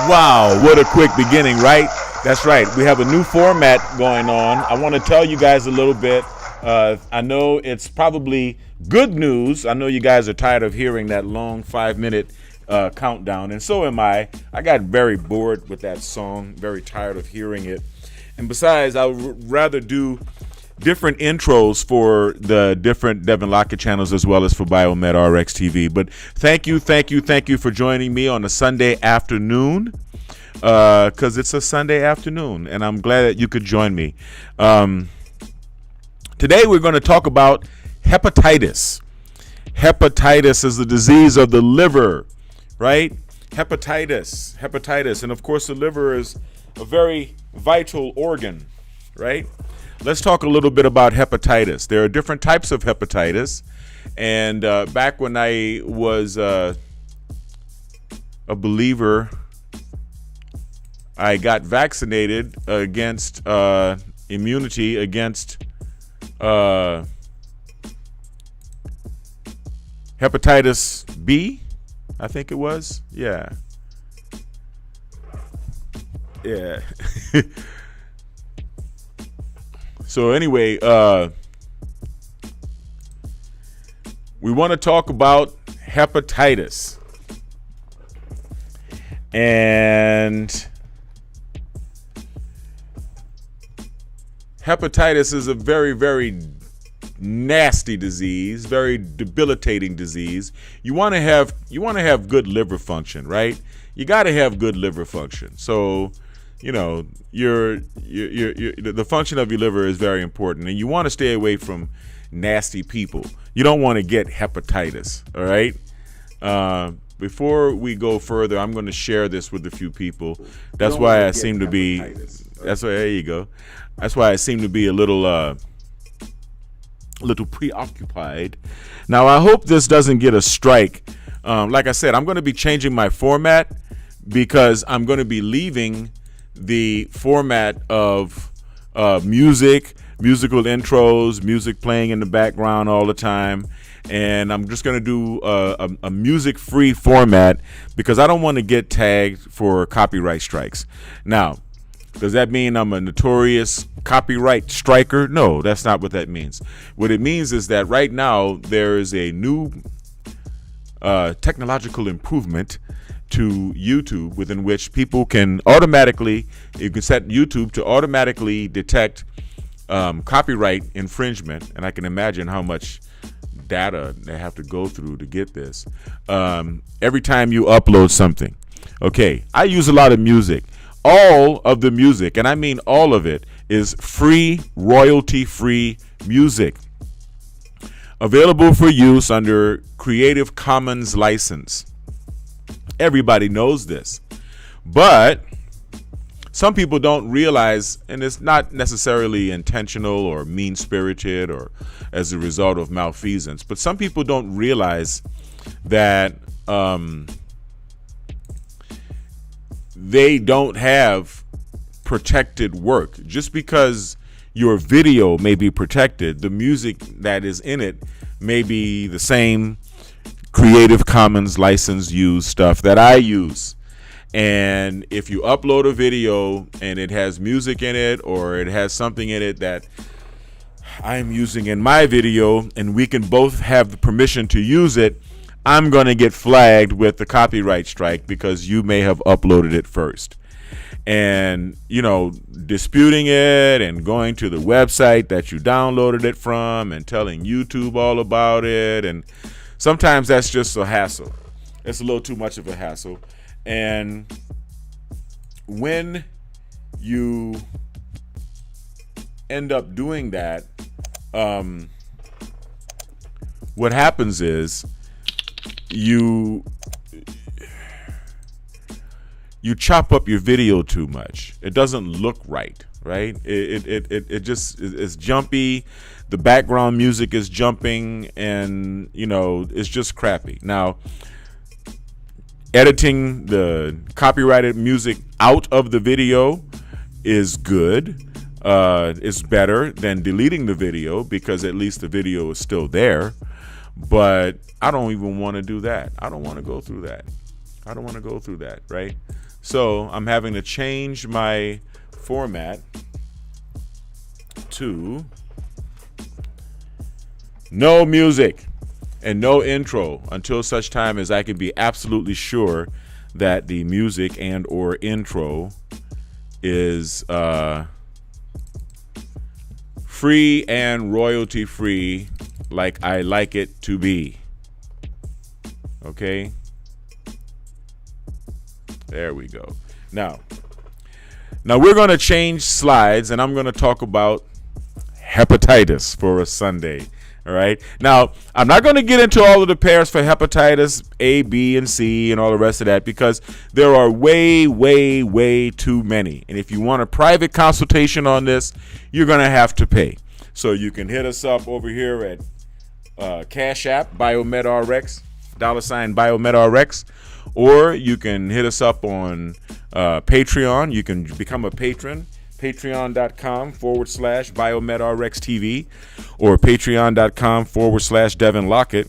Wow, what a quick beginning, right? That's right. We have a new format going on. I want to tell you guys a little bit. I know it's probably good news. I know you guys are tired of hearing that long 5-minute countdown, and so am I. I got very bored with that song, very tired of hearing it. And besides, I would rather do different intros for the different Devin Lockett channels as well as for BiomedRx TV. But thank you for joining me on a Sunday afternoon, because it's a Sunday afternoon, and I'm glad that you could join me. Today we're going to talk about hepatitis. Hepatitis is the disease of the liver, right? Hepatitis. And of course the liver is a very vital organ, right? Let's talk a little bit about hepatitis. There are different types of hepatitis. And back when I was a believer, I got vaccinated against immunity against hepatitis B, I think it was. Yeah. So anyway, we want to talk about hepatitis. And hepatitis is a very, very nasty disease, very debilitating disease. You want to have good liver function, right? You got to have good liver function. So, you know, the function of your liver is very important, and you want to stay away from nasty people. You don't want to get hepatitis, all right? Before we go further, I'm going to share this with a few people. That's why I seem to be. There you go. That's why I seem to be a little preoccupied. Now, I hope this doesn't get a strike. Like I said, I'm going to be changing my format because I'm going to be leaving the format of musical intros, music playing in the background all the time. And I'm just going to do a music-free format because I don't want to get tagged for copyright strikes. Now, does that mean I'm a notorious copyright striker? No, that's not what that means. What it means is that right now there is a new technological improvement to YouTube within which people can you can set YouTube to automatically detect copyright infringement. And I can imagine how much data they have to go through to get this. Every time you upload something. Okay, I use a lot of music. All of the music, and I mean all of it, is free, royalty-free music. Available for use under Creative Commons license. Everybody knows this. But some people don't realize, and it's not necessarily intentional or mean-spirited or as a result of malfeasance, but some people don't realize that they don't have protected work. Just because your video may be protected, the music that is in it may be the same Creative Commons license use stuff that I use. And if you upload a video and it has music in it or it has something in it that I'm using in my video and we can both have the permission to use it, I'm going to get flagged with the copyright strike because you may have uploaded it first. And, you know, disputing it and going to the website that you downloaded it from and telling YouTube all about it. And sometimes that's just a hassle. It's a little too much of a hassle. And when you end up doing that, what happens is you chop up your video too much. It doesn't look right? It just is jumpy. The background music is jumping, and you know, it's just crappy. Now, editing the copyrighted music out of the video is good. It's better than deleting the video because at least the video is still there. but I don't even want to do that. I don't want to go through that. Right? So I'm having to change my format to no music and no intro until such time as I can be absolutely sure that the music and or intro is free and royalty free, like I like it to be. Okay, there we go. Now we're going to change slides, and I'm going to talk about hepatitis for a Sunday. All right. Now, I'm not going to get into all of the pairs for hepatitis A, B, and C and all the rest of that, because there are way, way, way too many. And if you want a private consultation on this, you're going to have to pay. So you can hit us up over here at Cash App, BiomedRx, $BiomedRx, or you can hit us up on Patreon. You can become a patron. Patreon.com/BiomedRx TV or Patreon.com/Devin Lockett.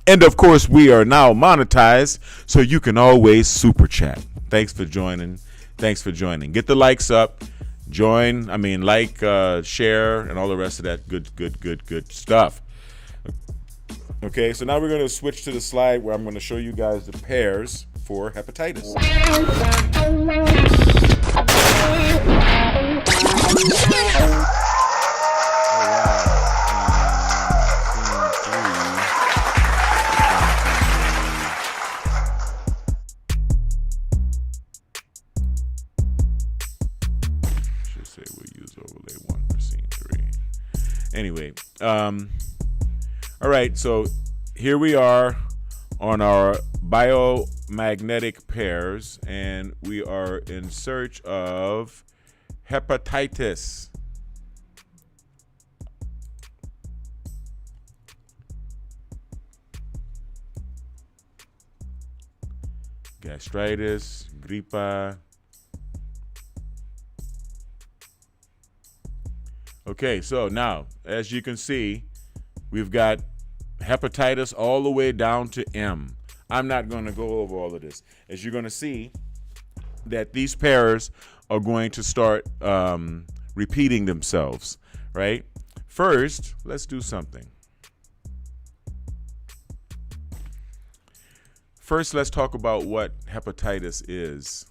And of course, we are now monetized, so you can always super chat. Thanks for joining. Get the likes up. Like, share, and all the rest of that good stuff. Okay, so now we're going to switch to the slide where I'm going to show you guys the pairs for hepatitis. Should say we'll use overlay 1 for scene 3. Anyway, all right, so here we are on our biomagnetic pairs, and we are in search of hepatitis. Gastritis, gripa. Okay, so now, as you can see, we've got hepatitis all the way down to M. I'm not going to go over all of this. As you're going to see, that these pairs are going to start repeating themselves, right? First, let's do something. First, let's talk about what hepatitis is.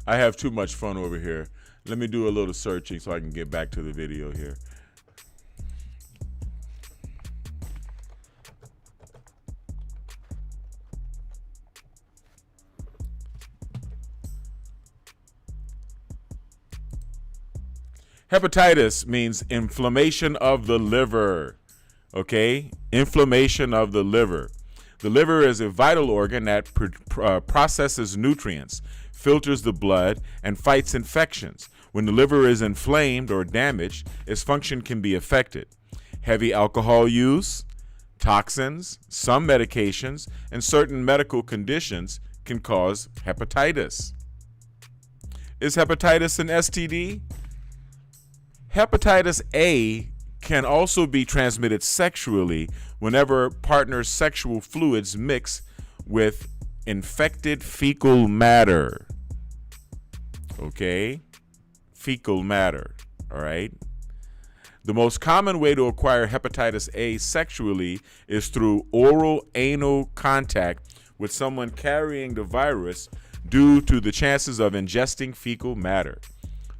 I have too much fun over here. Let me do a little searching so I can get back to the video here. Hepatitis means inflammation of the liver, okay? Inflammation of the liver. The liver is a vital organ that processes nutrients, filters the blood, and fights infections. When the liver is inflamed or damaged, its function can be affected. Heavy alcohol use, toxins, some medications, and certain medical conditions can cause hepatitis. Is hepatitis an STD? Hepatitis A can also be transmitted sexually whenever partners' sexual fluids mix with infected fecal matter. Okay? Fecal matter. All right? The most common way to acquire hepatitis A sexually is through oral anal contact with someone carrying the virus due to the chances of ingesting fecal matter.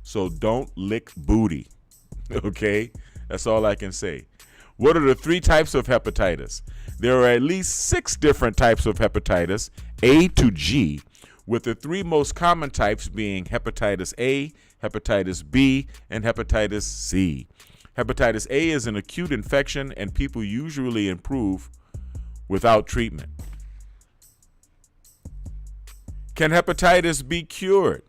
So don't lick booty. Okay? That's all I can say. What are the 3 types of hepatitis? There are at least 6 different types of hepatitis, A to G, with the 3 most common types being hepatitis A, hepatitis B, and hepatitis C. Hepatitis A is an acute infection, and people usually improve without treatment. Can hepatitis be cured?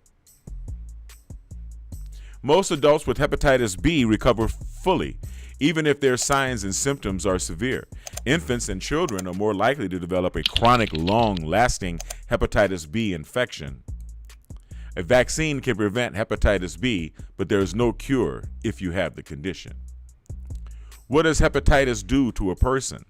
Most adults with hepatitis B recover fully, even if their signs and symptoms are severe. Infants and children are more likely to develop a chronic, long-lasting hepatitis B infection. A vaccine can prevent hepatitis B, but there is no cure if you have the condition. What does hepatitis do to a person?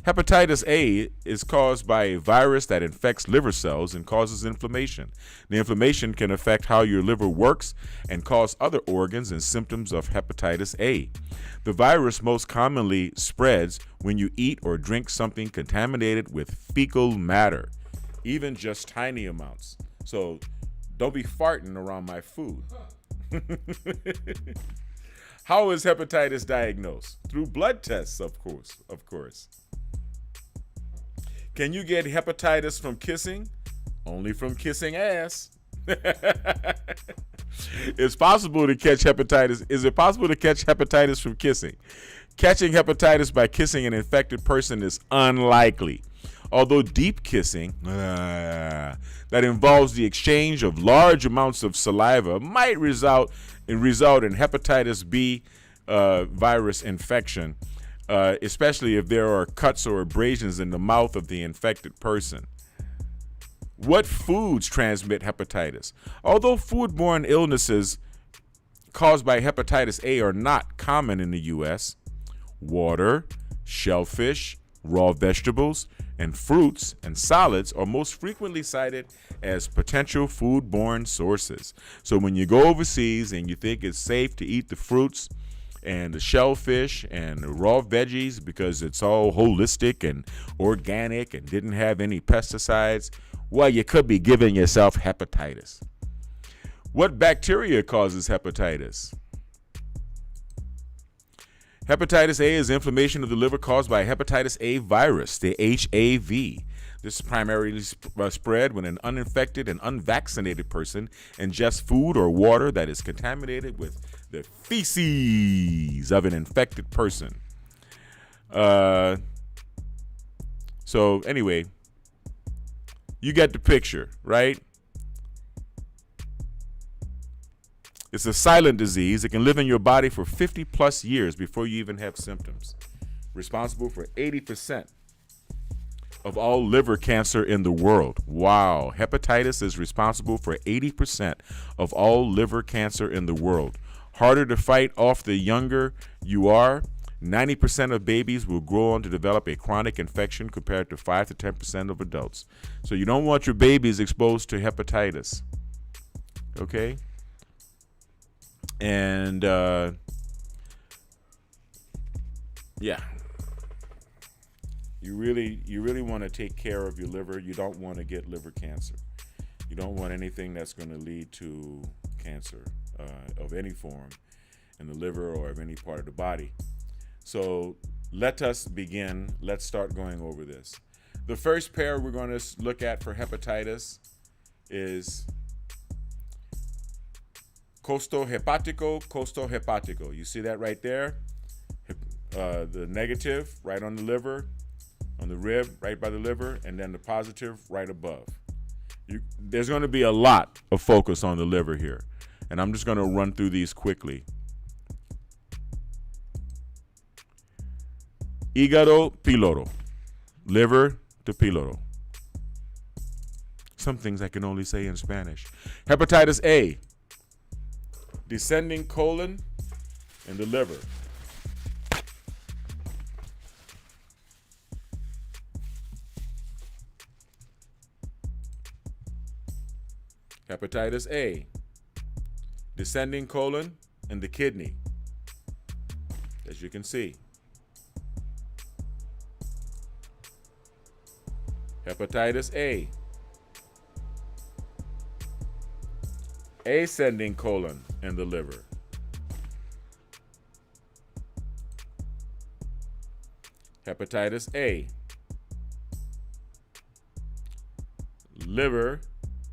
Hepatitis A is caused by a virus that infects liver cells and causes inflammation. The inflammation can affect how your liver works and cause other organs and symptoms of hepatitis A. The virus most commonly spreads when you eat or drink something contaminated with fecal matter, even just tiny amounts. So don't be farting around my food. How is hepatitis diagnosed? Through blood tests, of course. Can you get hepatitis from kissing? Only from kissing ass. It's possible to catch hepatitis. Is it possible to catch hepatitis from kissing? Catching hepatitis by kissing an infected person is unlikely. Although deep kissing, that involves the exchange of large amounts of saliva, might result in hepatitis B virus infection, especially if there are cuts or abrasions in the mouth of the infected person. What foods transmit hepatitis? Although foodborne illnesses caused by hepatitis A are not common in the U.S., water, shellfish, raw vegetables, and fruits and salads are most frequently cited as potential foodborne sources. So when you go overseas and you think it's safe to eat the fruits and the shellfish and the raw veggies because it's all holistic and organic and didn't have any pesticides, well, you could be giving yourself hepatitis. What bacteria causes hepatitis? Hepatitis A is inflammation of the liver caused by hepatitis A virus, the HAV. This is primarily spread when an uninfected and unvaccinated person ingests food or water that is contaminated with the feces of an infected person. So anyway, you get the picture, right? It's a silent disease. It can live in your body for 50 plus years before you even have symptoms. Responsible for 80% of all liver cancer in the world. Wow. Hepatitis is responsible for 80% of all liver cancer in the world. Harder to fight off the younger you are. 90% of babies will grow on to develop a chronic infection compared to 5 to 10% of adults. So you don't want your babies exposed to hepatitis. Okay? And yeah, you really want to take care of your liver. You don't want to get liver cancer. You don't want anything that's going to lead to cancer of any form in the liver or of any part of the body. So let us begin. Let's start going over this. The first pair we're going to look at for hepatitis is costo hepatico. You see that right there? The negative right on the liver, on the rib, right by the liver, and then the positive right above. There's going to be a lot of focus on the liver here, and I'm just going to run through these quickly. Hígado píloro, liver to píloro. Some things I can only say in Spanish. Hepatitis A, descending colon in the liver. Hepatitis A, descending colon and the kidney, as you can see. Hepatitis A, ascending colon and the liver. Hepatitis A, liver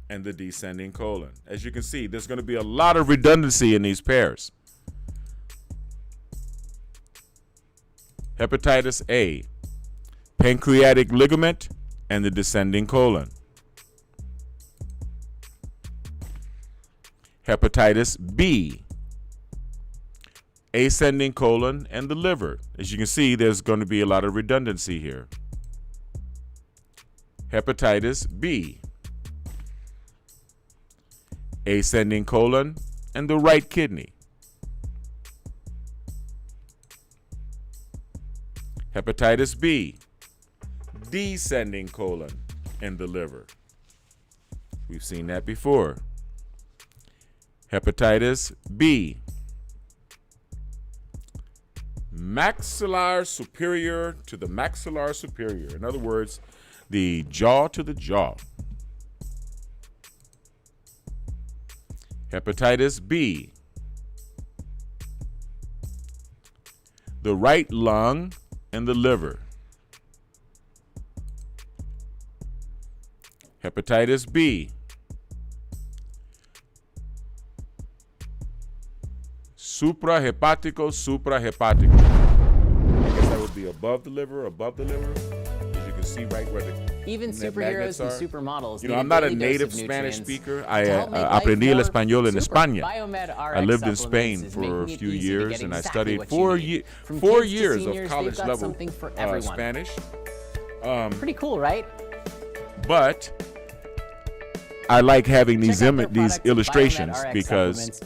and the descending colon. As you can see, there's going to be a lot of redundancy in these pairs. Hepatitis A, pancreatic ligament and the descending colon. Hepatitis B, ascending colon and the liver. As you can see, there's going to be a lot of redundancy here. Hepatitis B, ascending colon and the right kidney. Hepatitis B, descending colon and the liver. We've seen that before. Hepatitis B, maxillar superior to the maxillar superior. In other words, the jaw to the jaw. Hepatitis B, the right lung and the liver. Hepatitis B, suprahepatico, suprahepatico. I guess that would be above the liver, as you can see right where the even superheroes and supermodels. You know, I'm not a native Spanish speaker. I aprendí el español en España. I lived in Spain for a few years, and I studied 4 years of college level Spanish. Pretty cool, right? But I like having these illustrations because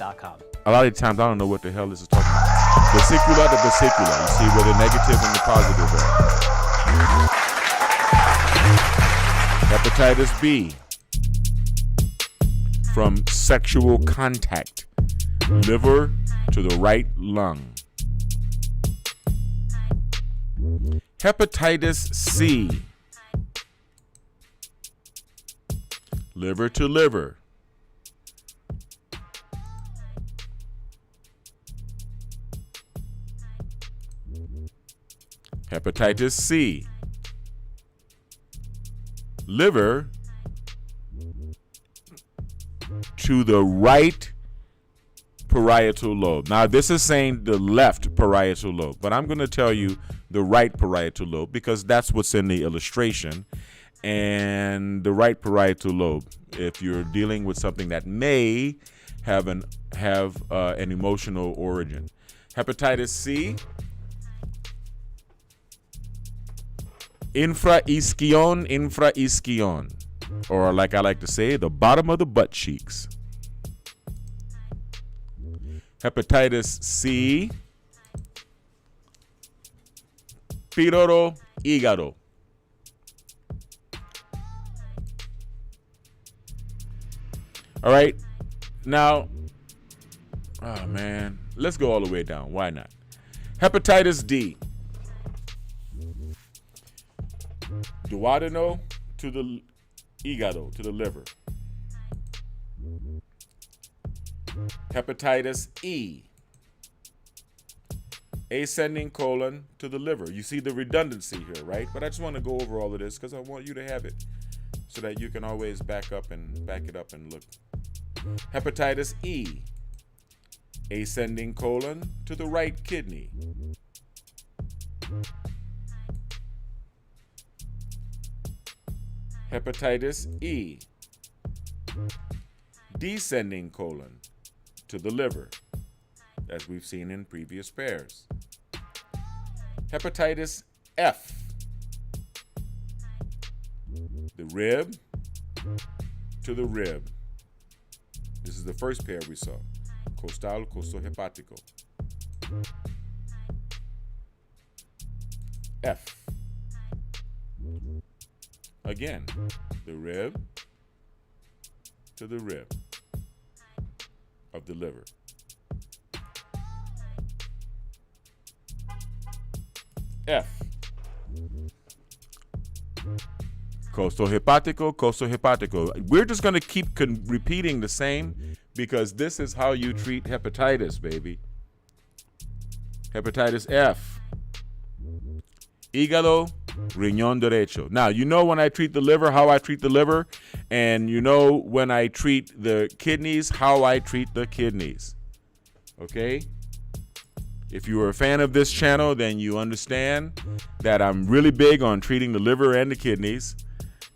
a lot of times I don't know what the hell this is talking about. Vesicula to vesicula. You see where the negative and the positive are. Hepatitis B, from sexual contact, liver to the right lung. Hepatitis C, liver to liver. Hepatitis C, liver to the right parietal lobe. Now, this is saying the left parietal lobe, but I'm going to tell you the right parietal lobe because that's what's in the illustration. And the right parietal lobe, if you're dealing with something that may have an emotional origin. Hepatitis C, infraischion, or like I like to say, the bottom of the butt cheeks. Hepatitis C, piroro hígado. All right, now, oh man, let's go all the way down. Why not? Hepatitis D, duodenal to the hígado, to the liver. Hepatitis E, ascending colon to the liver. You see the redundancy here, right? But I just want to go over all of this because I want you to have it so that you can always back it up and look. Hepatitis E, ascending colon to the right kidney. Hepatitis E, descending colon to the liver, as we've seen in previous pairs. Hepatitis F, the rib to the rib. This is the first pair we saw, costal, costohepático. F. Again, the rib to the rib of the liver. F. Costo hepático, costo hepático. We're just going to keep repeating the same because this is how you treat hepatitis, baby. Hepatitis F. Hígado, riñón derecho. Now, you know when I treat the liver, how I treat the liver, and you know when I treat the kidneys, how I treat the kidneys. Okay? If you are a fan of this channel, then you understand that I'm really big on treating the liver and the kidneys.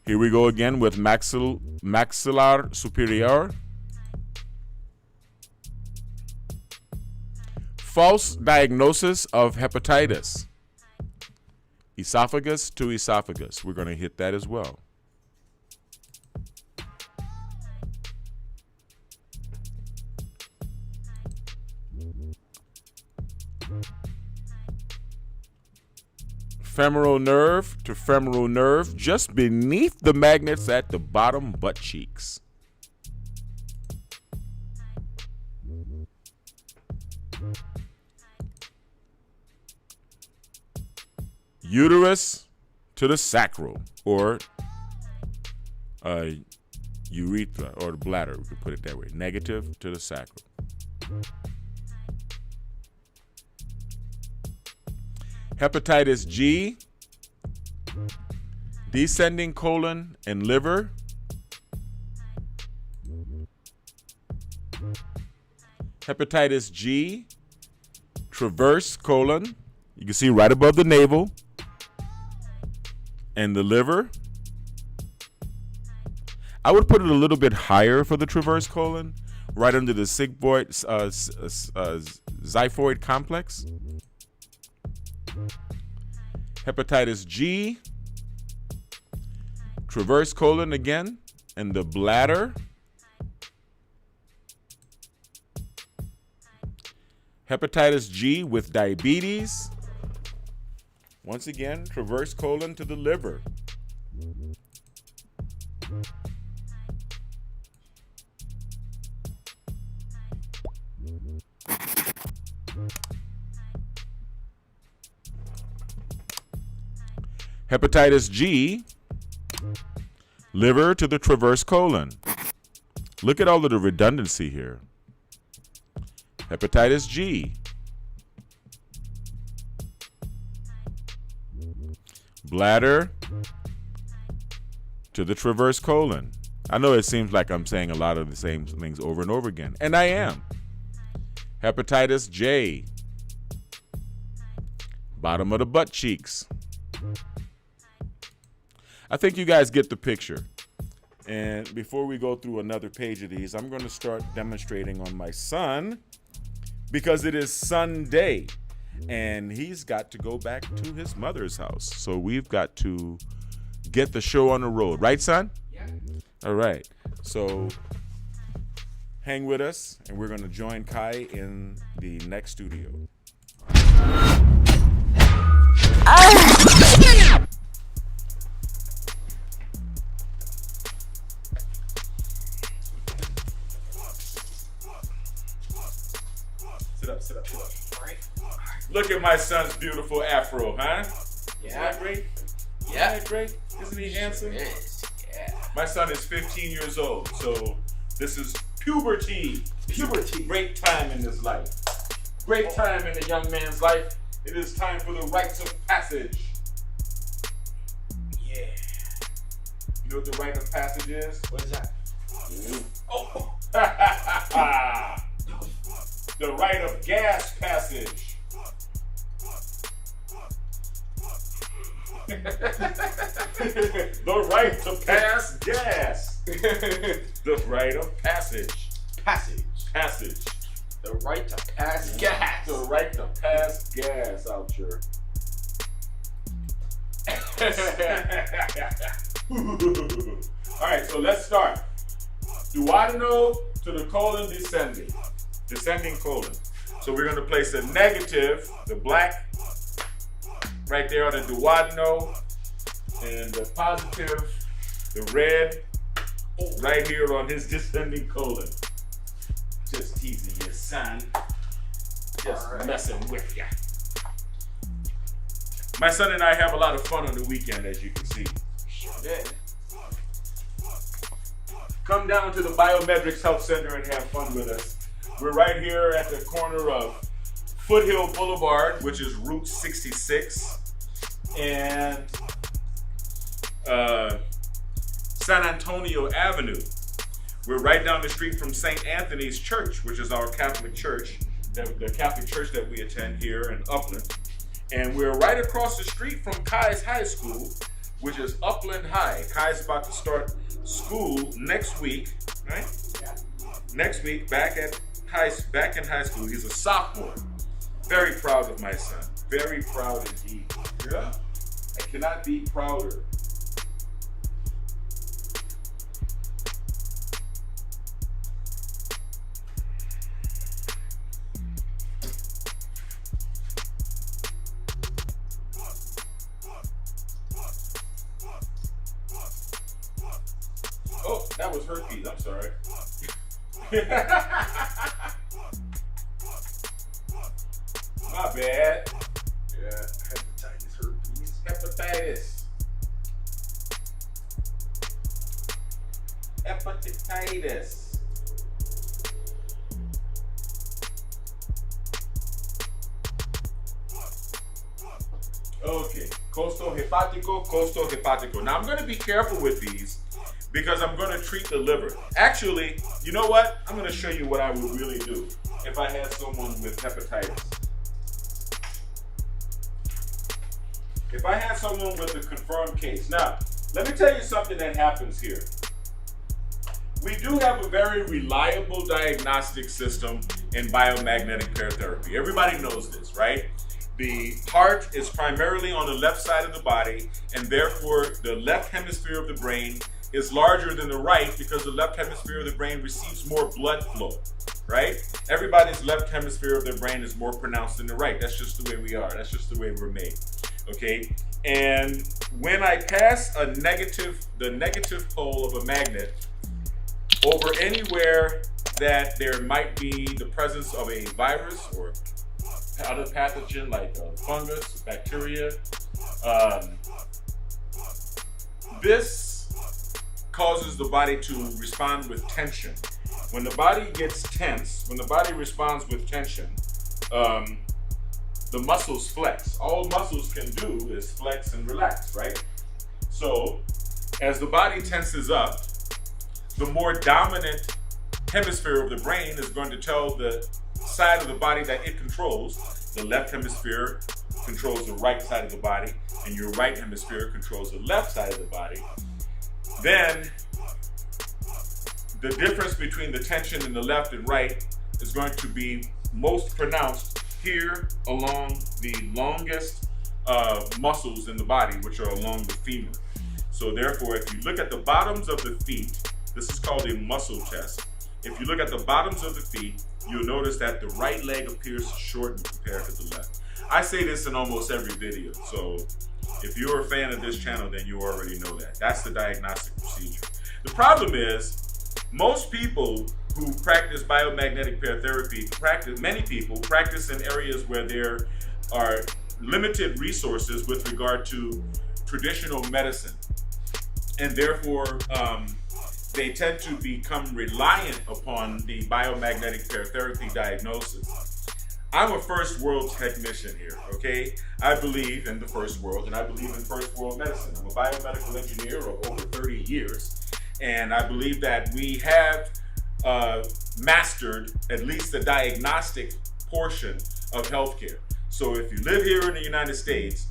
Here we go again with maxillar superior. False diagnosis of hepatitis. Esophagus to esophagus. We're going to hit that as well. Femoral nerve to femoral nerve, just beneath the magnets at the bottom butt cheeks. Uterus to the sacral, or urethra, or the bladder, we could put it that way. Negative to the sacral. Hepatitis G, descending colon and liver. Hepatitis G, transverse colon. You can see right above the navel and the liver. I would put it a little bit higher for the transverse colon, right under the xiphoid complex. Hepatitis G, transverse colon again, and the bladder. Hepatitis G with diabetes. Once again, transverse colon to the liver. Hepatitis G, liver to the transverse colon. Look at all of the redundancy here. Hepatitis G, bladder to the transverse colon. I know it seems like I'm saying a lot of the same things over and over again, and I am. Hepatitis J, bottom of the butt cheeks. I think you guys get the picture. And before we go through another page of these, I'm going to start demonstrating on my son because it is Sunday and he's got to go back to his mother's house. So we've got to get the show on the road. Right, son? Yeah. All right. So hang with us and we're going to join Kai in the next studio. Sit up. All right. Look at my son's beautiful afro, huh? Yeah. Isn't that great? Yeah. Isn't that great? Isn't he handsome? Sure is. Yeah. My son is 15 years old, so this is puberty. Great time in his life. Great time in a young man's life. It is time for the rites of passage. Yeah. You know what the rite of passage is? What is that? Oh. The rite of gas passage. The right to pass gas. The rite of passage. Passage. The right to pass gas. The right to pass gas out here. All right, so let's start. Duodenal to the colon descending. Descending colon. So we're going to place a negative, the black, right there on the duodenal, and the positive, the red, right here on his descending colon. Just teasing you, son. Just messing with ya. My son and I have a lot of fun on the weekend, as you can see. Sure did. Come down to the BiomedRx Health Center and have fun with us. We're right here at the corner of Foothill Boulevard, which is Route 66, and San Antonio Avenue. We're right down the street from St. Anthony's Church, which is our Catholic church, the Catholic church that we attend here in Upland. And we're right across the street from Kai's High School, which is Upland High. Kai's about to start school next week, right? Yeah. Next week, back in high school. He's a sophomore. Very proud of my son. Very proud indeed. Yeah. I cannot be prouder. Oh, that was herpes. I'm sorry. My bad. Yeah, hepatitis, herpes. Hepatitis. Hepatitis. Okay. Costo hepatico. Now I'm going to be careful with these because I'm going to treat the liver. Actually, you know what? I'm going to show you what I would really do if I had someone with hepatitis. If I had someone with a confirmed case. Now, let me tell you something that happens here. We do have a very reliable diagnostic system in biomagnetic pair therapy. Everybody knows this, right? The heart is primarily on the left side of the body, and therefore the left hemisphere of the brain is larger than the right because the left hemisphere of the brain receives more blood flow, right? Everybody's left hemisphere of their brain is more pronounced than the right. That's just the way we are. That's just the way we're made, okay? And when I pass the negative pole of a magnet over anywhere that there might be the presence of a virus or other pathogen like fungus, bacteria, this causes the body to respond with tension. When the body gets tense, when the body responds with tension, the muscles flex. All muscles can do is flex and relax, right? So as the body tenses up, the more dominant hemisphere of the brain is going to tell the side of the body that it controls. The left hemisphere controls the right side of the body, and your right hemisphere controls the left side of the body. Then the difference between the tension in the left and right is going to be most pronounced here along the longest muscles in the body, which are along the femur. So therefore, if you look at the bottoms of the feet, this is called a muscle test. If you look at the bottoms of the feet, you'll notice that the right leg appears to shorten compared to the left. I say this in almost every video, so if you're a fan of this channel, then you already know that. That's the diagnostic procedure. The problem is, most people who practice biomagnetic pair therapy, many people practice in areas where there are limited resources with regard to traditional medicine. And therefore, they tend to become reliant upon the biomagnetic pair therapy diagnosis. I'm a first world technician here, okay? I believe in the first world, and I believe in first world medicine. I'm a biomedical engineer of over 30 years, and I believe that we have mastered at least the diagnostic portion of healthcare. So if you live here in the United States,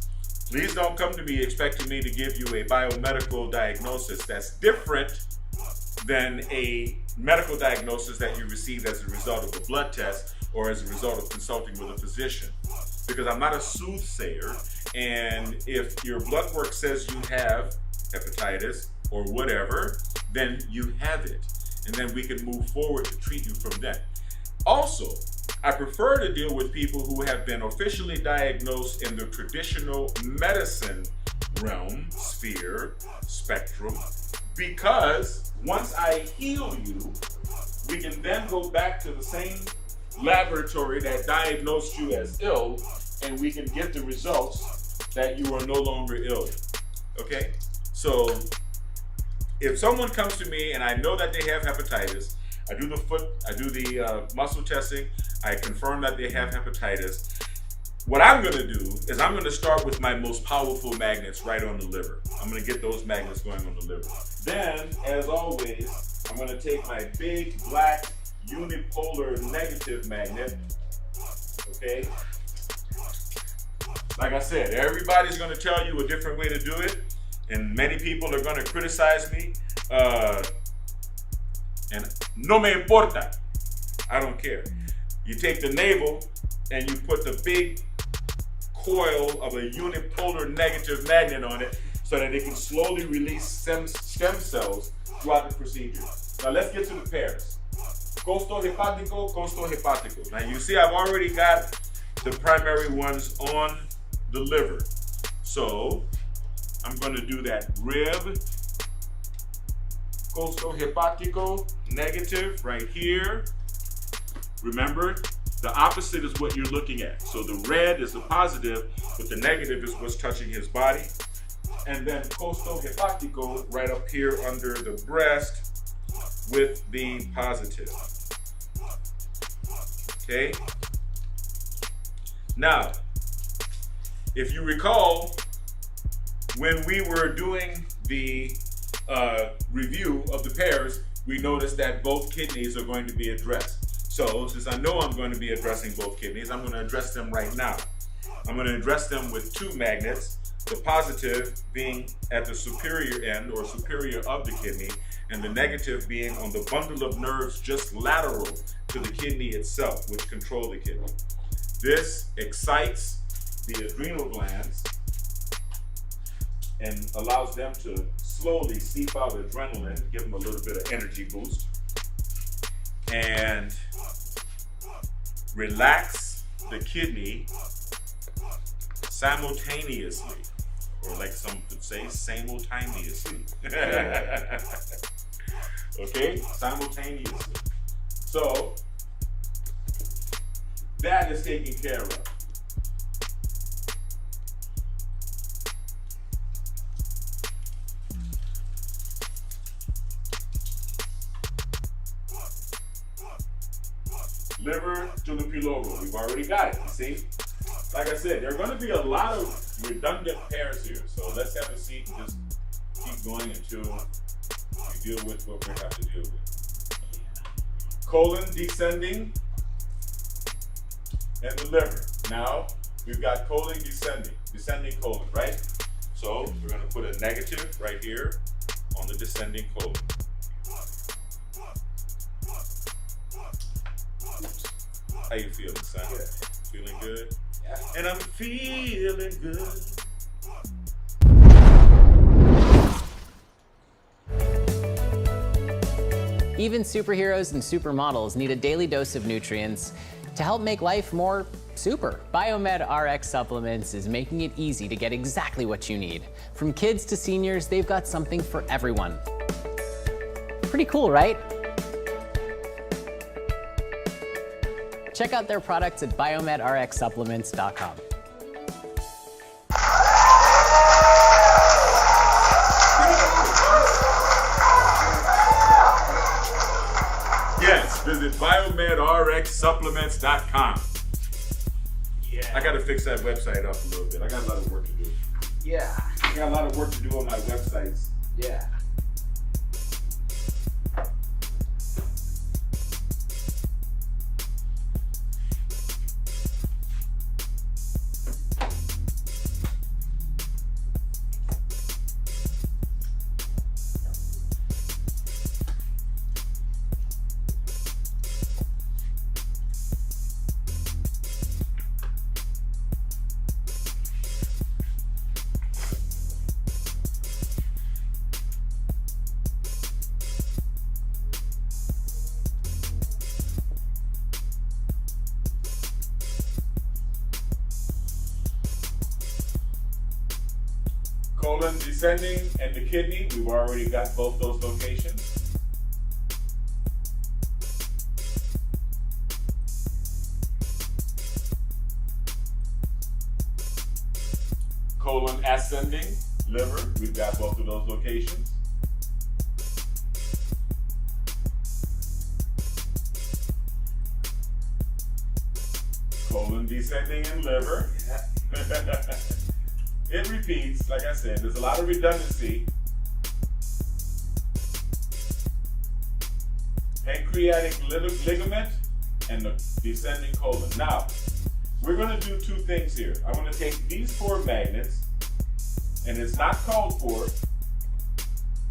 please don't come to me expecting me to give you a biomedical diagnosis that's different than a medical diagnosis that you received as a result of a blood test or as a result of consulting with a physician. Because I'm not a soothsayer, and if your blood work says you have hepatitis or whatever, then you have it. And then we can move forward to treat you from that. Also, I prefer to deal with people who have been officially diagnosed in the traditional medicine realm, sphere, spectrum, because once I heal you, we can then go back to the same laboratory that diagnosed you as ill, and we can get the results that you are no longer ill. Okay? So if someone comes to me and I know that they have hepatitis, I do the muscle testing, I confirm that they have hepatitis. What I'm gonna do is I'm gonna start with my most powerful magnets right on the liver. I'm gonna get those magnets going on the liver. Then, as always, I'm gonna take my big black unipolar negative magnet, okay? Like I said, everybody's gonna tell you a different way to do it, and many people are gonna criticize me, and no me importa, I don't care. You take the navel and you put the big coil of a unipolar negative magnet on it so that it can slowly release stem cells throughout the procedure. Now let's get to the pairs. Costo hepático, costo hepático. Now you see I've already got the primary ones on the liver. So I'm going to do that rib, costo hepático, negative right here. Remember, the opposite is what you're looking at. So the red is the positive, but the negative is what's touching his body. And then costo hepático right up here under the breast with the positive. Okay? Now, if you recall, when we were doing the review of the pairs, we noticed that both kidneys are going to be addressed. So, since I know I'm going to be addressing both kidneys, I'm going to address them right now. I'm going to address them with two magnets, the positive being at the superior end or superior of the kidney, and the negative being on the bundle of nerves just lateral to the kidney itself, which control the kidney. This excites the adrenal glands and allows them to slowly seep out adrenaline, give them a little bit of energy boost, and relax the kidney simultaneously, or like some could say, simultaneously. Okay, simultaneously. So that is taken care of. Liver to the pyloro. We've already got it, you see? Like I said, there are going to be a lot of redundant pairs here. So let's have a seat and just keep going until we deal with what we have to deal with. Colon descending and the liver. Now, we've got colon descending colon, right? So we're going to put a negative right here on the descending colon. How you feeling, son? Good. Feeling good? Yeah. And I'm feeling good. Even superheroes and supermodels need a daily dose of nutrients to help make life more super. BiomedRx Supplements is making it easy to get exactly what you need. From kids to seniors, they've got something for everyone. Pretty cool, right? Check out their products at BiomedRxSupplements.com. Yes, visit BiomedRxSupplements.com. Yeah. I got to fix that website up a little bit. I got a lot of work to do. Yeah. I got a lot of work to do on my websites. Yeah. Colon descending and the kidney, we've already got both those locations. Colon ascending, liver, we've got both of those locations. Colon descending and liver. It repeats, like I said, there's a lot of redundancy. Pancreatic ligament and the descending colon. Now, we're going to do two things here. I want to take these 4 magnets, and it's not called for,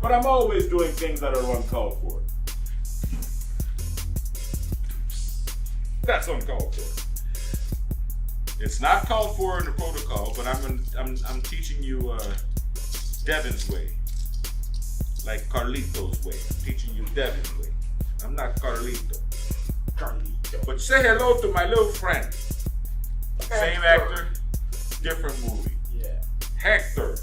but I'm always doing things that are uncalled for. That's uncalled for. It's not called for in the protocol, but I'm teaching you Devin's way, like Carlito's way. I'm teaching you Devin's way. I'm not Carlito. But say hello to my little friend. Same actor, different movie. Yeah. Hector,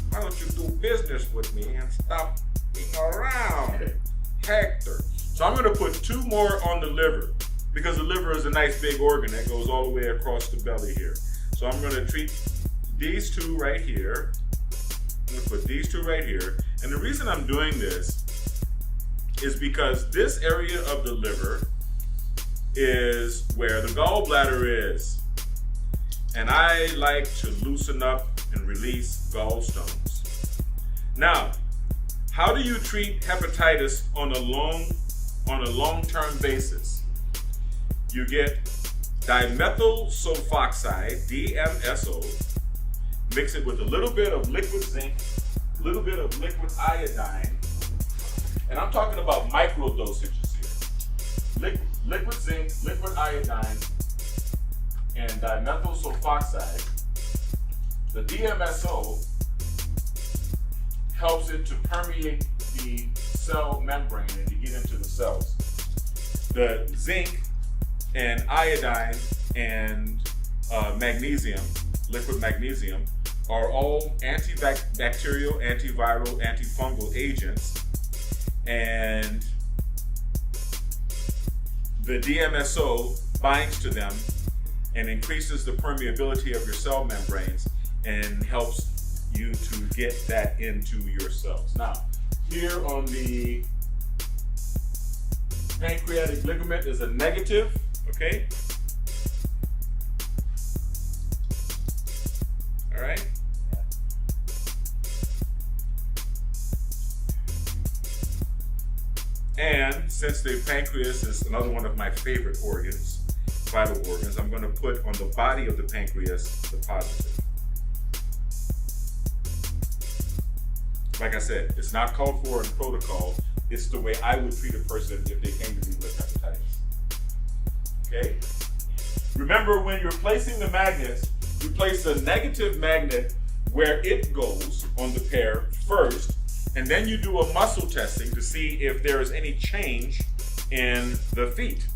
why don't you do business with me and stop being around? Hector. So I'm going to put 2 more on the liver, because the liver is a nice big organ that goes all the way across the belly here. So I'm going to treat these 2 right here. I'm going to put these 2 right here. And the reason I'm doing this is because this area of the liver is where the gallbladder is. And I like to loosen up and release gallstones. Now, how do you treat hepatitis on a long-term basis? You get dimethyl sulfoxide, DMSO, mix it with a little bit of liquid zinc, a little bit of liquid iodine, and I'm talking about micro dosages here. Liquid zinc, liquid iodine, and dimethyl sulfoxide. The DMSO helps it to permeate the cell membrane and to get into the cells. The zinc and iodine and magnesium, liquid magnesium, are all antibacterial, antiviral, antifungal agents, and the DMSO binds to them and increases the permeability of your cell membranes and helps you to get that into your cells. Now, here on the pancreatic ligament is a negative, okay? All right? And since the pancreas is another one of my favorite organs, vital organs, I'm going to put on the body of the pancreas the positive. Like I said, it's not called for in protocol. It's the way I would treat a person if they came to me with hepatitis. Okay? Remember, when you're placing the magnets, you place a negative magnet where it goes on the pair first, and then you do a muscle testing to see if there is any change in the feet.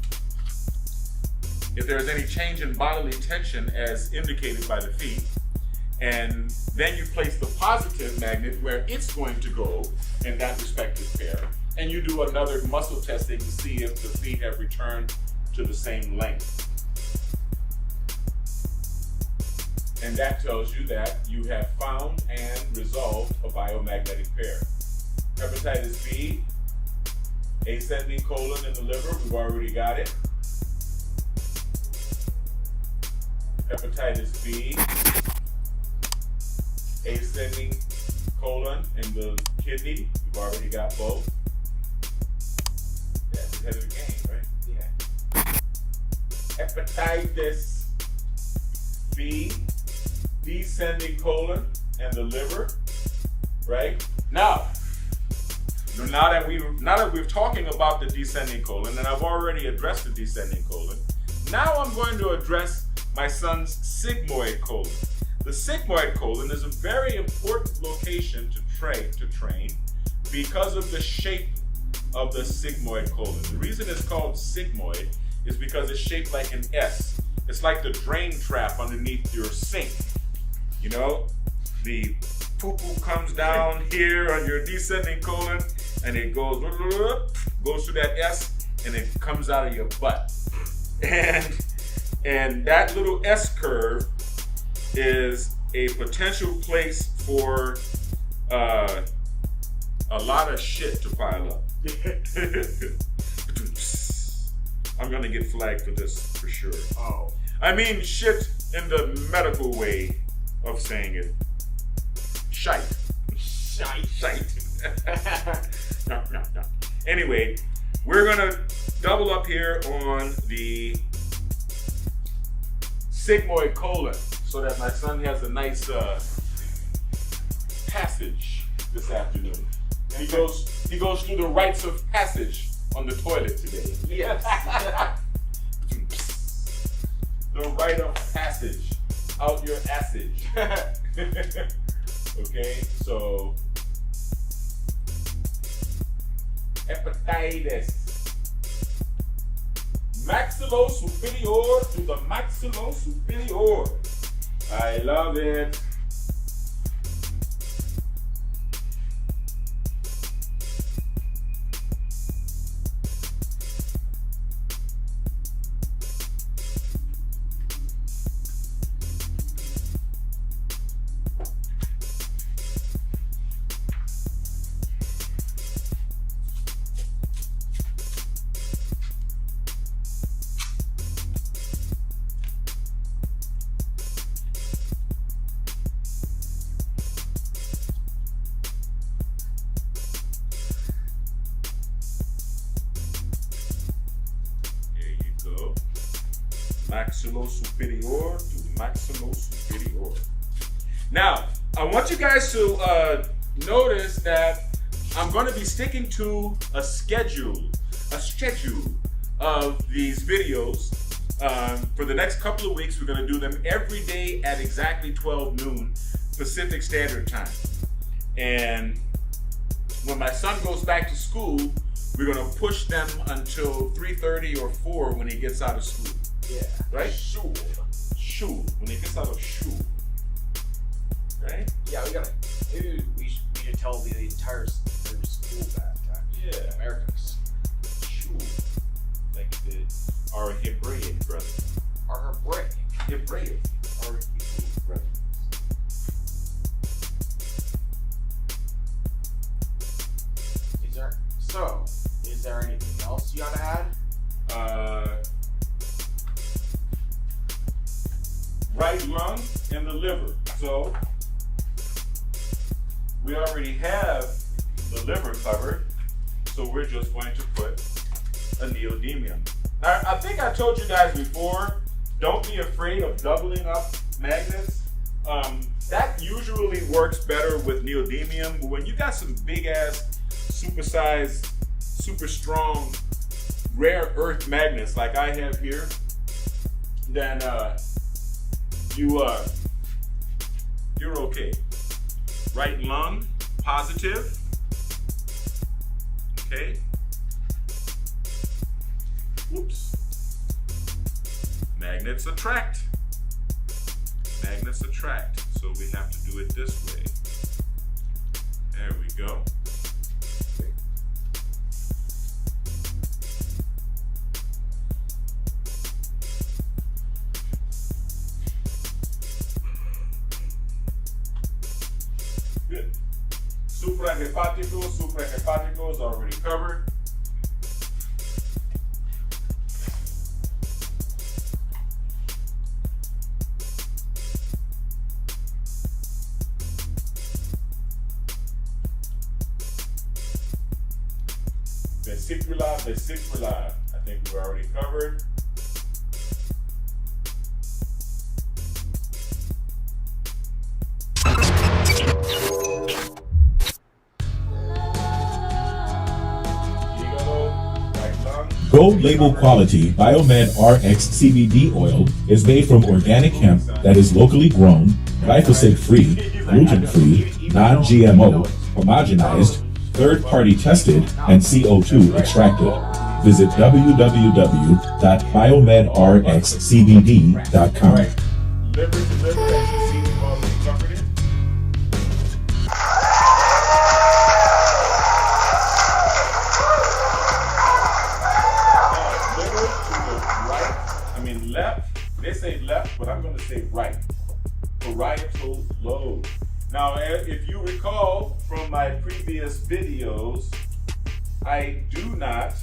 If there is any change in bodily tension as indicated by the feet, and then you place the positive magnet where it's going to go in that respective pair, and you do another muscle testing to see if the feet have returned to the same length. And that tells you that you have found and resolved a biomagnetic pair. Hepatitis B, ascending colon in the liver, we've already got it. Hepatitis B, ascending colon in the kidney, we've already got both. That's ahead of the game, right? Yeah. Hepatitis B, descending colon and the liver, right? Now that we're talking about the descending colon, and I've already addressed the descending colon, now I'm going to address my son's sigmoid colon. The sigmoid colon is a very important location to train because of the shape of the sigmoid colon. The reason it's called sigmoid is because it's shaped like an S. It's like the drain trap underneath your sink. You know, the poo-poo comes down here on your descending colon, and it goes through that S, and it comes out of your butt. And that little S curve is a potential place for a lot of shit to pile up. I'm gonna get flagged for this for sure. Oh. I mean shit in the medical way of saying it. Shite. No. Anyway, we're gonna double up here on the sigmoid colon so that my son has a nice passage this afternoon. And he goes through the rites of passage on the toilet today. Yes. The rite of passage. Out your assage. Okay, so hepatitis. Maxillo-superior to the maxillo-superior. I love it. Maxillo-superior to maxillo-superior. Now, I want you guys to notice that I'm going to be sticking to a schedule of these videos. For the next couple of weeks, we're going to do them every day at exactly 12 noon Pacific Standard Time. And when my son goes back to school, we're going to push them until 3:30 or 4 when he gets out of school. Yeah. Right? Shul. When he gets out of shul. Right? Yeah, maybe we should tell the entire school that. Yeah. Americans. Shul. Like our Hebraic brothers. Our Hebraic. Our Hebrew brothers. Is there anything else you gotta add? Right lung and the liver. So we already have the liver covered, so we're just going to put a neodymium. Now, I think I told you guys before, don't be afraid of doubling up magnets. That usually works better with neodymium, but when you got some big ass, supersized, super strong, rare earth magnets like I have here, then you're okay. Right lung, positive. Okay. Whoops. Magnets attract. Magnets attract. So we have to do it this way. There we go. Good. Suprahepatico is already covered. Vesicular, I think we're already covered. Gold label quality BiomedRx CBD oil is made from organic hemp that is locally grown, glyphosate-free, gluten-free, non-GMO, homogenized, third-party tested, and CO2 extracted. Visit www.biomedrxcbd.com. Liver to liver, as you see, we've already covered it. parietal lobe. Now, if you recall from my previous videos, I do not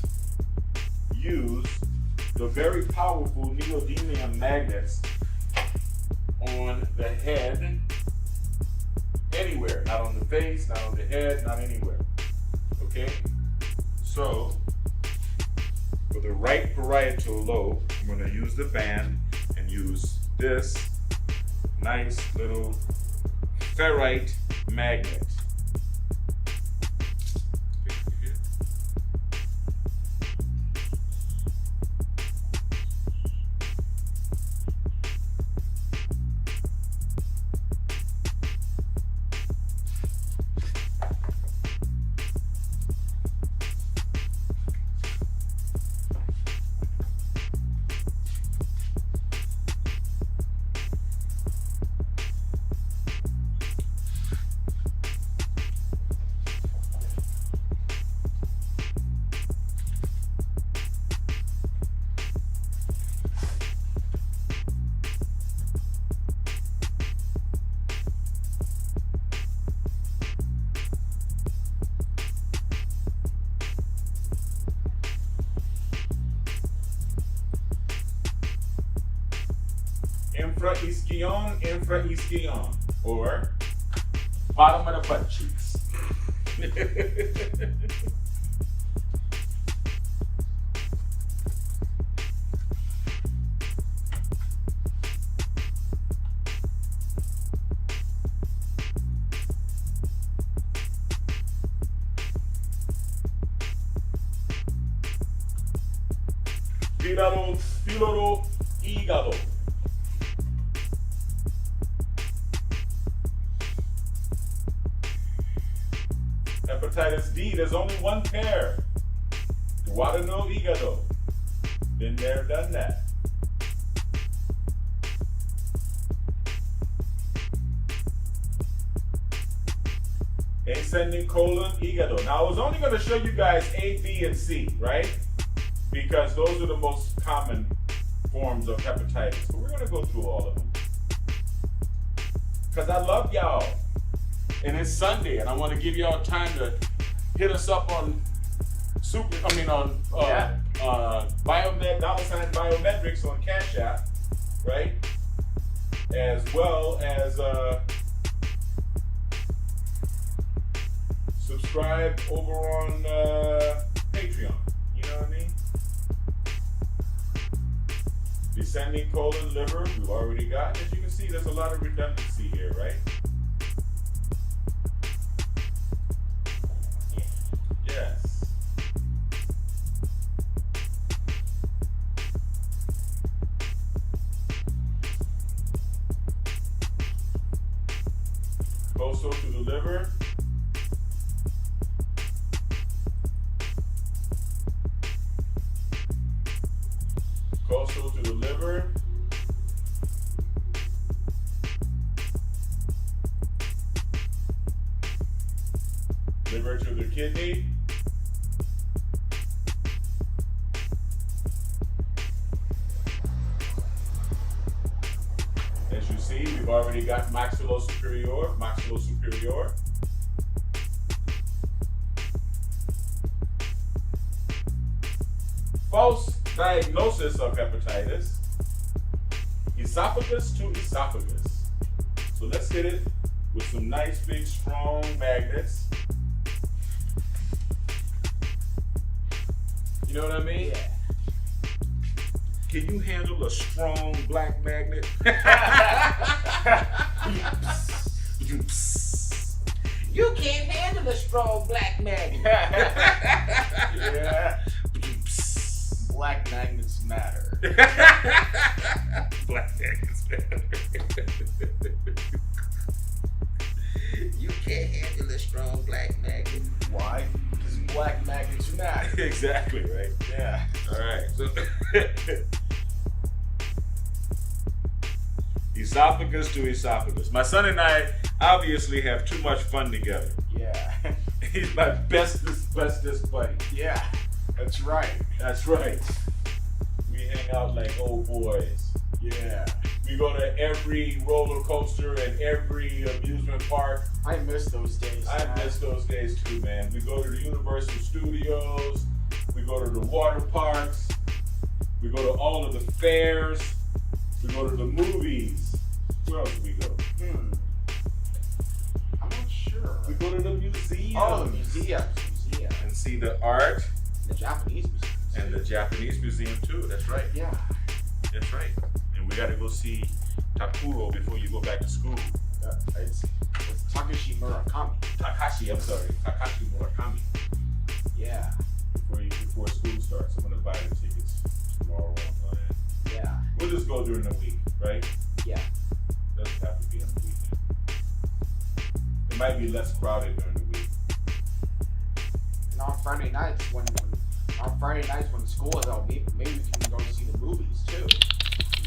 use the very powerful neodymium magnets on the head anywhere. Not on the face, not on the head, not anywhere. Okay? So, for the right parietal lobe, I'm going to use the band and use this nice little ferrite magnet. Infraischion, or bottom of the butt cheeks. Filoro hígado. Hepatitis D, there's only one pair. Duodenal hígado. Been there, done that. Ascending colon hígado. Now, I was only going to show you guys A, B, and C, right? Because those are the most common forms of hepatitis. But we're going to go through all of them. Because I love y'all. And it's Sunday, and I want to give y'all time to hit us up on Biomed, $Biomedrx on Cash App, right? As well as subscribe over on Patreon. You know what I mean? Descending colon, liver, we've already got. As you can see, there's a lot of redundancy here, right? Yes. Also to the liver. Also to the liver. Liver to the kidney. As you see, we've already got maxillo-superior. False diagnosis of hepatitis, esophagus to esophagus. So let's hit it with some nice, big, strong magnets. You know what I mean? Yeah. Can you handle a strong black magnet? You can't handle a strong black magnet. Yeah. Black magnets matter. Black magnets matter. You can't handle a strong black magnet. Why? Because black magnets matter. Exactly, right? Yeah. All right. So esophagus to esophagus. My son and I obviously have too much fun together. Yeah. He's my bestest buddy. Yeah. That's right. That's right. We hang out like old boys. Yeah. We go to every roller coaster and every amusement park. I miss those days. I miss those days too, man. We go to the Universal Studios. We go to the water parks. We go to all of the fairs. We go to the movies. Where else do we go? I'm not sure. We go to the museum. Oh, the museum. And see the art. The Japanese museum. And the Japanese museum too. That's right. Yeah. That's right. And we got to go see Takuro before you go back to school. It's Takashi Murakami. Takashi Murakami. Yeah. Before school starts, I'm gonna buy the tickets tomorrow online. Yeah. We'll just go during the week, right? Yeah. Doesn't have to be on the weekend. It might be less crowded during the week. And on Friday nights when the school is out, maybe we can go see the movies too.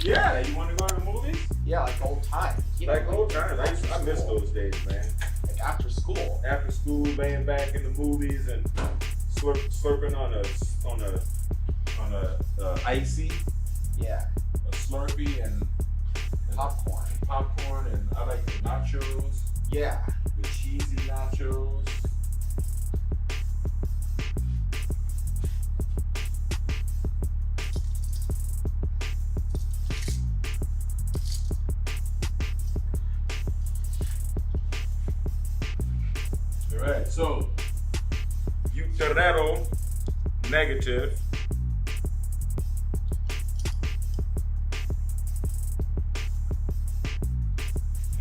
Yeah, you want to go to the movies? Yeah, like old times. Old times. I miss those days, man. Like after school. After school, laying back in the movies and slurping on a icy, Yeah. a Slurpee and popcorn, and I like the nachos, Yeah. the cheesy nachos. All right, so Uterero negative.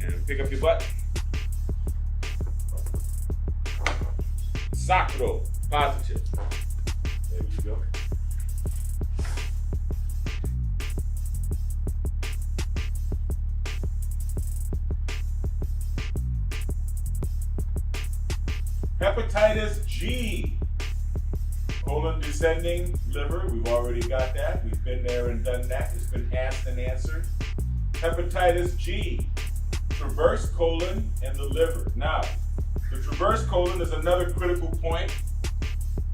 And pick up your butt. Sacro positive. There you go. Hepatitis G. Colon descending, liver. We've already got that. We've been there and done that. It's been asked and answered. Hepatitis G. Traverse colon and the liver. Now, the traverse colon is another critical point.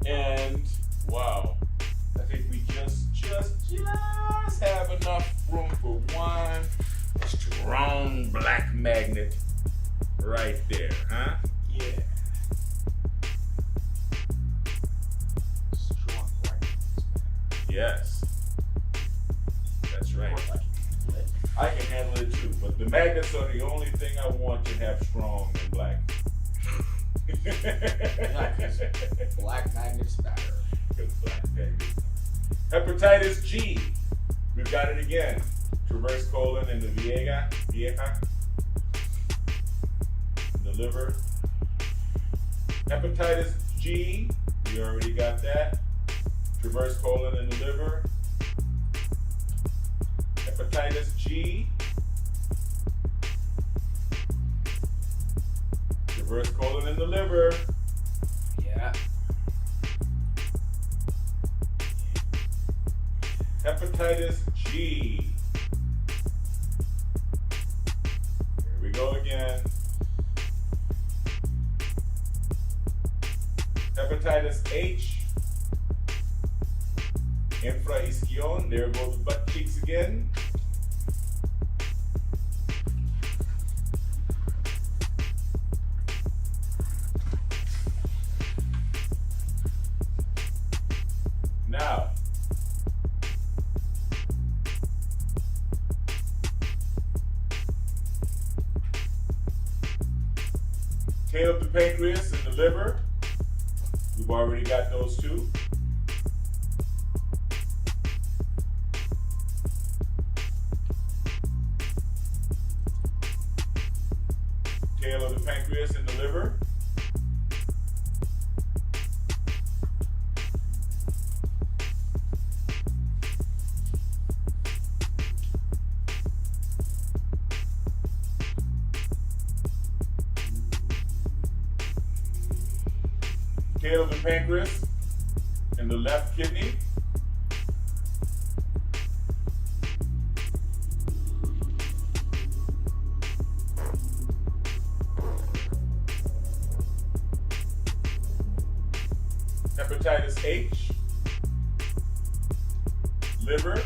And wow, I think we just have enough room for one strong black magnet right there, huh? Yeah. Strong black. Yes. That's right. I can handle it too, but the magnets are the only thing I want to have strong and black. Black magnets matter. Black magnets. Hepatitis G. We've got it again. Traverse colon and the vieja, the liver. Hepatitis G. We already got that. Traverse colon and the liver. Hepatitis G. Traverse colon in the liver. Yeah. Hepatitis G. Here we go again. Hepatitis H. Infraischion. There go the butt cheeks again. Now, tail of the pancreas and the liver. We've already got those two. Tail of the pancreas and the liver. Tail of the pancreas and the left kidney. Hepatitis H, liver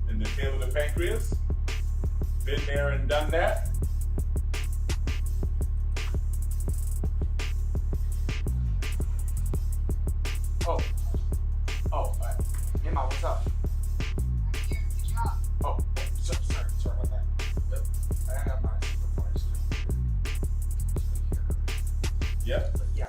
and the tail of the pancreas. Been there and done that. Oh, Emma, what's up? Oh, sorry about that. I got my supervisor. Yep. Yeah.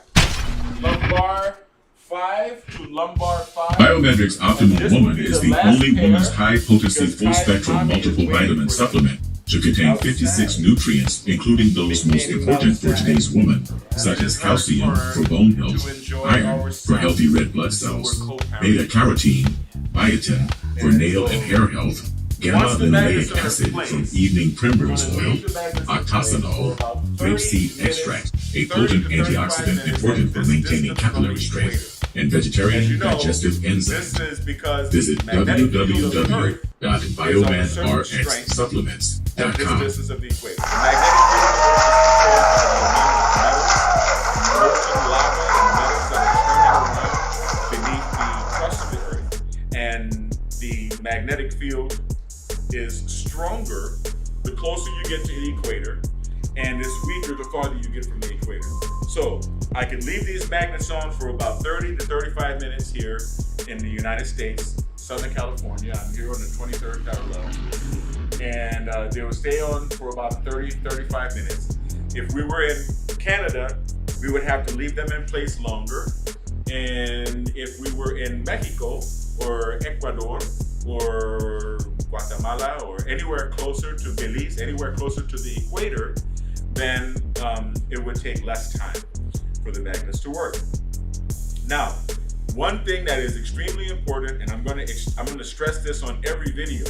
Lumbar 5 to lumbar 5. BiomedRx Optimal This will Woman be is the the last only pair woman's high-potency, because full-spectrum, Mommy multiple is waiting vitamin for supplement to contain 56 nutrients, including those most important for today's woman, such as calcium for bone health, iron for healthy red blood cells, beta-carotene, biotin for nail and hair health, gamma-linoleic acid from evening primrose oil, octosanol, grapeseed extract, a potent antioxidant important for maintaining capillary strength, and vegetarian digestive enzymes. This is because Visit the magnetic field of the Earth www.biomedrxsupplements.com. at this distance of the equator. The magnetic field of the Earth is controlled by the amount of metals, molten lava, and metals that are turning around beneath the crust of the Earth. And the magnetic field is stronger the closer you get to the equator, and it's weaker the farther you get from the equator. So I could leave these magnets on for about 30 to 35 minutes here in the United States, Southern California. I'm here on the 23rd parallel. And they will stay on for about 30, 35 minutes. If we were in Canada, we would have to leave them in place longer. And if we were in Mexico or Ecuador or Guatemala or anywhere closer to Belize, anywhere closer to the equator, then it would take less time for the magnets to work. Now, one thing that is extremely important, and I'm going to stress this on every video,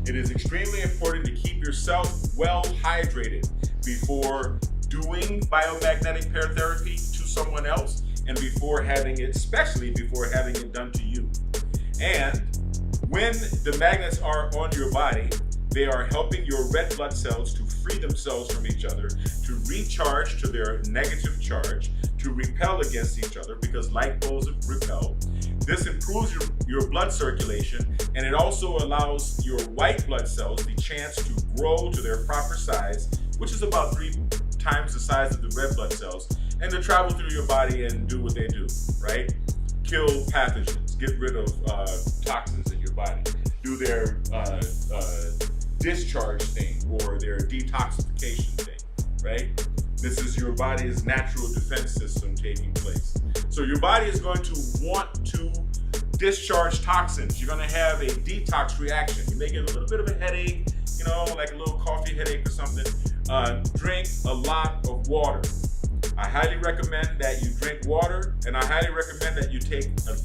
it is extremely important to keep yourself well hydrated before doing biomagnetic pair therapy to someone else, and before having it, especially before having it done to you. And when the magnets are on your body, they are helping your red blood cells to free themselves from each other, to recharge to their negative charge, to repel against each other, because like poles repel. This improves your blood circulation, and it also allows your white blood cells the chance to grow to their proper size, which is about 3 times the size of the red blood cells, and to travel through your body and do what they do, right? Kill pathogens, get rid of toxins in your body, do their discharge thing or their detoxification thing, right? This is your body's natural defense system taking place. So your body is going to want to discharge toxins. You're going to have a detox reaction. You may get a little bit of a headache, like a little coffee headache or something. Drink a lot of water. I highly recommend that you drink water, and I highly recommend that you take a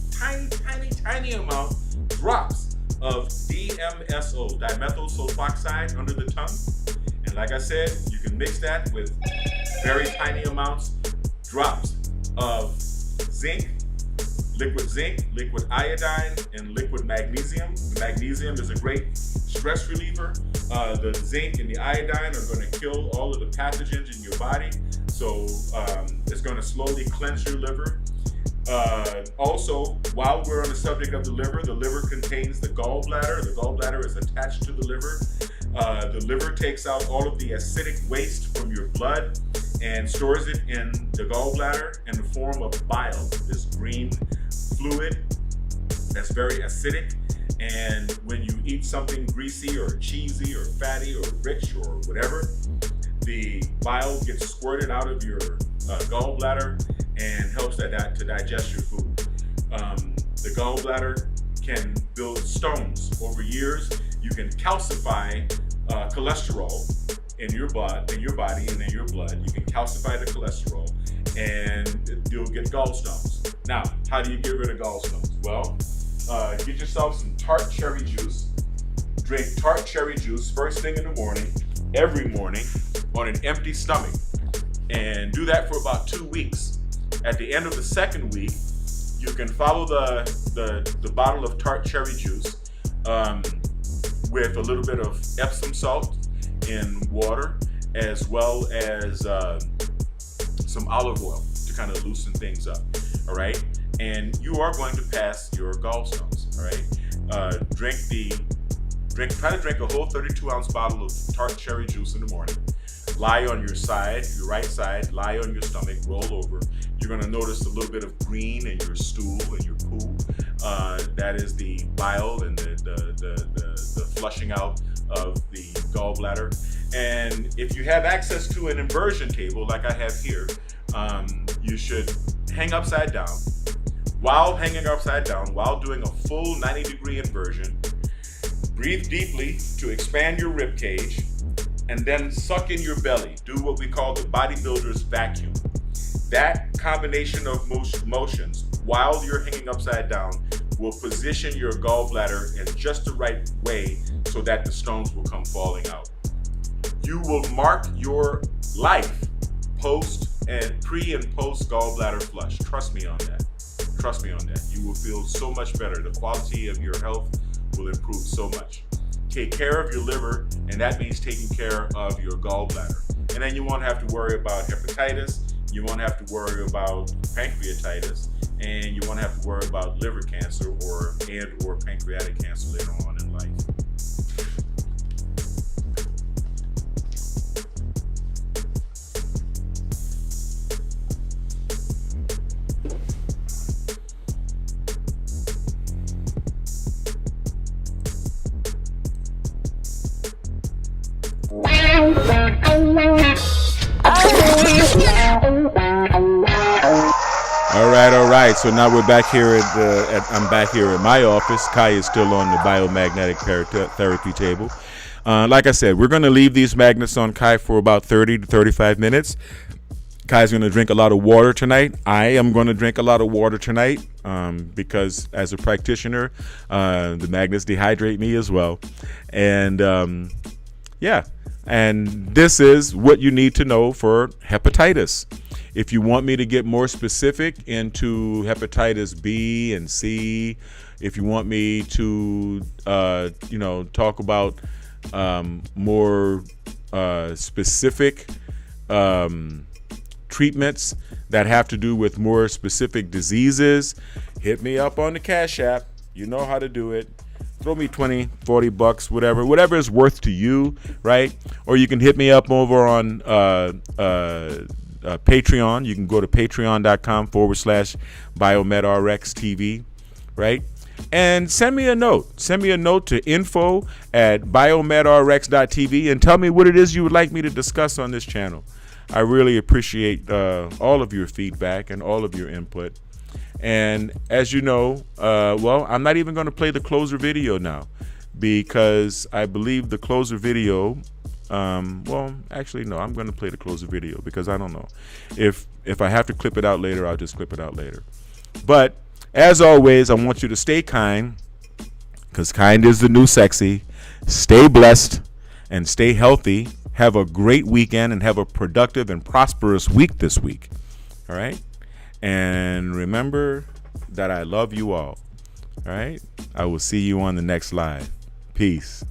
tiny amount, drops of DMSO, dimethyl sulfoxide, under the tongue. And like I said, you can mix that with very tiny amounts, drops of zinc, liquid iodine, and liquid magnesium. The magnesium is a great stress reliever. The zinc and the iodine are going to kill all of the pathogens in your body. So it's going to slowly cleanse your liver. Also, while we're on the subject of the liver contains the gallbladder. The gallbladder is attached to the liver. The liver takes out all of the acidic waste from your blood and stores it in the gallbladder in the form of bile, this green fluid that's very acidic. And when you eat something greasy or cheesy or fatty or rich or whatever, the bile gets squirted out of your gallbladder and helps that to digest your food. The gallbladder can build stones over years. You can calcify cholesterol in your body and in your blood. You can calcify the cholesterol and you'll get gallstones. Now, how do you get rid of gallstones? Well, get yourself some tart cherry juice. Drink tart cherry juice first thing in the morning, every morning, on an empty stomach. And do that for about 2 weeks. At the end of the second week, you can follow the bottle of tart cherry juice with a little bit of Epsom salt in water, as well as some olive oil to kind of loosen things up, all right? And you are going to pass your gallstones, all right? Drink Try to drink a whole 32-ounce bottle of tart cherry juice in the morning. Lie on your side, your right side, lie on your stomach, roll over. You're gonna notice a little bit of green in your stool and your poo. That is the bile and the flushing out of the gallbladder. And if you have access to an inversion table like I have here, you should hang upside down. While hanging upside down, while doing a full 90-degree inversion, breathe deeply to expand your rib cage, and then suck in your belly. Do what we call the bodybuilder's vacuum. That combination of motions while you're hanging upside down will position your gallbladder in just the right way so that the stones will come falling out. You will mark your life pre and post gallbladder flush. Trust me on that. Trust me on that. You will feel so much better. The quality of your health will improve so much. Take care of your liver, and that means taking care of your gallbladder. And then you won't have to worry about hepatitis, you won't have to worry about pancreatitis, and you won't have to worry about liver cancer or pancreatic cancer later on in life. All right. So now we're back here I'm back here at my office. Kai is still on the Biomagnetic Pair Therapy table. Like I said, we're going to leave these magnets on Kai for about 30 to 35 minutes. Kai's going to drink a lot of water tonight. I am going to drink a lot of water tonight because as a practitioner, the magnets dehydrate me as well. And yeah. And this is what you need to know for hepatitis. If you want me to get more specific into hepatitis B and C, if you want me to, talk about more specific treatments that have to do with more specific diseases, hit me up on the Cash App. You know how to do it. Throw me $20, $40, whatever is worth to you, right? Or you can hit me up over on Patreon. You can go to patreon.com/BiomedRx TV, right? And send me a note. Send me a note to info@biomedrx.tv and tell me what it is you would like me to discuss on this channel. I really appreciate all of your feedback and all of your input. And as you know, I'm not even going to play the closer video now because I believe the closer video, actually, no, I'm going to play the closer video because I don't know. If I have to clip it out later, I'll just clip it out later. But as always, I want you to stay kind because kind is the new sexy. Stay blessed and stay healthy. Have a great weekend and have a productive and prosperous week this week. All right? And remember that I love you all. All right? I will see you on the next live. Peace.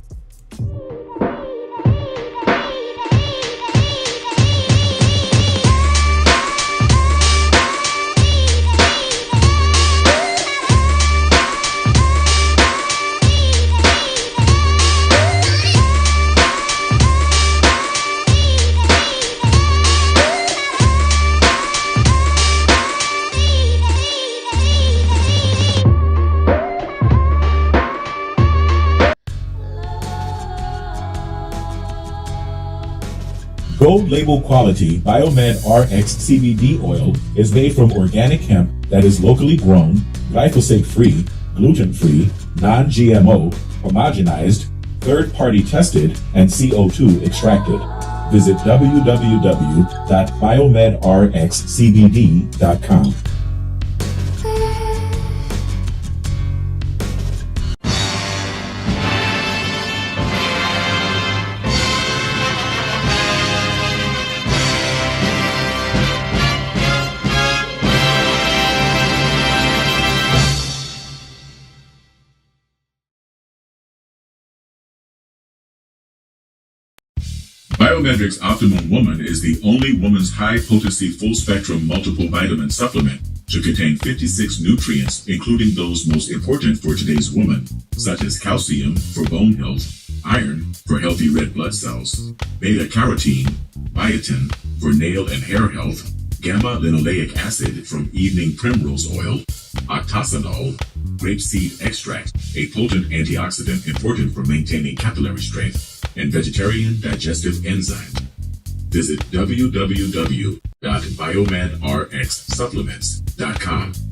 Gold label quality BiomedRx CBD oil is made from organic hemp that is locally grown, glyphosate-free, gluten-free, non-GMO, homogenized, third-party tested, and CO2 extracted. Visit www.biomedrxcbd.com. BiomedRx Optimum Woman is the only woman's high-potency full-spectrum multiple vitamin supplement to contain 56 nutrients, including those most important for today's woman, such as calcium for bone health, iron for healthy red blood cells, beta-carotene, biotin for nail and hair health, gamma-linoleic acid from evening primrose oil, octasanol, grapeseed extract, a potent antioxidant important for maintaining capillary strength, and vegetarian digestive enzymes. Visit www.biomedrxsupplements.com.